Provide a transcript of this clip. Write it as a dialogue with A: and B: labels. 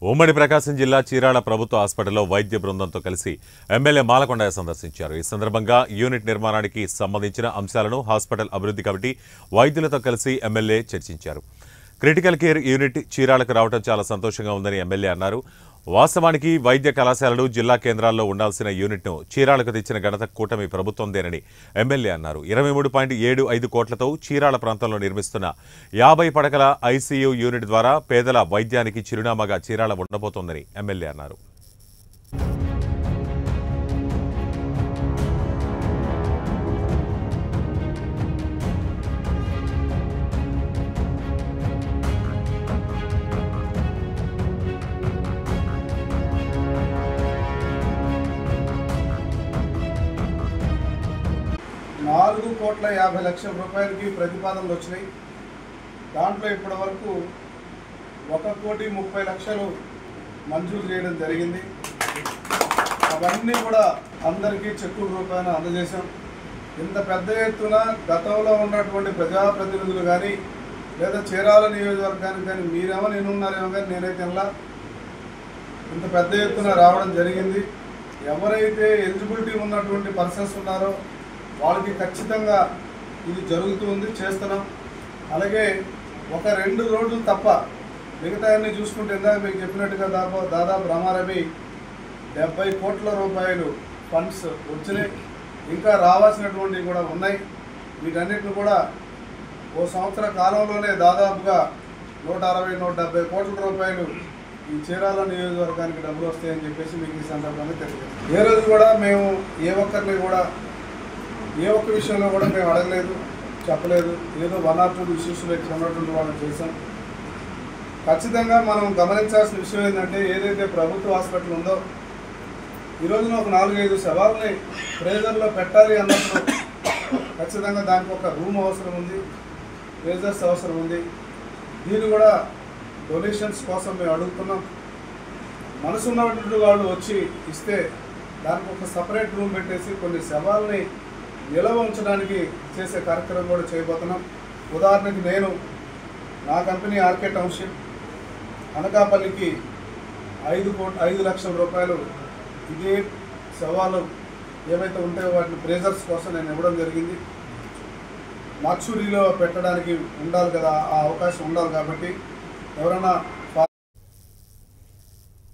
A: ఉమ్మడి ప్రకాశం జిల్లా చీరాల ప్రభుత్వ హాస్పిటల్లో వైద్య బృందంతో కలిసి ఎమ్మెల్యే మాలకొండయ్య సందర్శించారు. ఈ సందర్భంగా యూనిట్ నిర్మాణానికి సంబంధించిన అంశాలను హాస్పిటల్ అభివృద్ధి కమిటీ వైద్యులతో కలిసి ఎమ్మెల్యే చర్చించారు. క్రిటికల్ కేర్ యూనిట్ చీరాలకు రావడం చాలా సంతోషంగా ఉందని ఎమ్మెల్యే అన్నారు. వాస్తవానికి వైద్య కళాశాలలు జిల్లా కేంద్రాల్లో ఉండాల్సిన యూనిట్ను చీరాలకు తెచ్చిన ఘనత కూటమి ప్రభుత్వందేనని ఎమ్మెల్యే అన్నారు. 23.75 కోట్లతో చీరాల ప్రాంతంలో నిర్మిస్తున్న 50 పడకల ఐసీయూ యూనిట్ ద్వారా పేదల వైద్యానికి చిరునామాగా చీరాల ఉండబోతోందని ఎమ్మెల్యే అన్నారు.
B: ₹4,50,00,000 రూపాయలకి ప్రతిపాదనలు వచ్చినాయి. దాంట్లో ఇప్పటి వరకు 1,30,00,000 మంజూరు చేయడం జరిగింది. అవన్నీ కూడా అందరికీ చెక్కుల రూపాయన అందజేశాం. ఇంత పెద్ద ఎత్తున గతంలో ఉన్నటువంటి ప్రజాప్రతినిధులు కానీ లేదా చీరాల నియోజకవర్గానికి కానీ మీరేమో నేనున్నారేమో కానీ నేనైతే ఇలా ఇంత పెద్ద ఎత్తున రావడం జరిగింది. ఎవరైతే ఎలిజిబిలిటీ ఉన్నటువంటి పర్సన్స్ ఉన్నారో వాళ్ళకి ఖచ్చితంగా ఇది జరుగుతుంది, చేస్తున్నాం. అలాగే 1-2 రోడ్లు తప్ప మిగతా అన్నీ చూసుకుంటే ఇందాక మీకు చెప్పినట్టుగా దాదాపు రమారవి 70 కోట్ల రూపాయలు ఫండ్స్ వచ్చినాయి. ఇంకా రావాల్సినటువంటివి కూడా ఉన్నాయి. వీటన్నిటిని కూడా ఓ సంవత్సర కాలంలోనే దాదాపుగా 160-170 కోట్ల రూపాయలు ఈ చీరాల నియోజకవర్గానికి డబ్బులు వస్తాయని చెప్పేసి మీకు ఈ సందర్భంగా తెలియజేస్తాం. ఏ రోజు కూడా మేము ఏ ఒక్క విషయంలో కూడా మేము అడగలేదు, చెప్పలేదు. ఏదో 1 or 2 ఇష్యూస్లో ఉన్నటువంటి వాళ్ళని చేసాం. ఖచ్చితంగా మనం గమనించాల్సిన విషయం ఏంటంటే ఏదైతే ప్రభుత్వ హాస్పిటల్ ఉందో ఈ రోజున ఒక 4-5 శవాలని ప్రేజర్లో పెట్టాలి అన్నప్పుడు ఖచ్చితంగా దానికి ఒక రూమ్ అవసరం ఉంది, ప్రేజర్స్ అవసరం ఉంది. దీన్ని కూడా డొనేషన్స్ కోసం మేము అడుగుతున్నాం. మనసు ఉన్నటువంటి వాళ్ళు వచ్చి ఇస్తే దానికి ఒక సపరేట్ రూమ్ పెట్టేసి కొన్ని శవాలని నిలవ ఉంచడానికి చేసే కార్యక్రమం కూడా చేయబోతున్నాం. ఉదాహరణకి నేను నా కంపెనీ ఆర్కే టౌన్షిప్ అనకాపల్లికి 5 లక్షల రూపాయలు ఇదే శవాలు ఏవైతే ఉంటాయో వాటిని ప్రేజర్స్ కోసం నేను ఇవ్వడం జరిగింది. మార్చురీలో పెట్టడానికి ఉండాలి కదా, ఆ అవకాశం ఉండాలి. కాబట్టి ఎవరైనా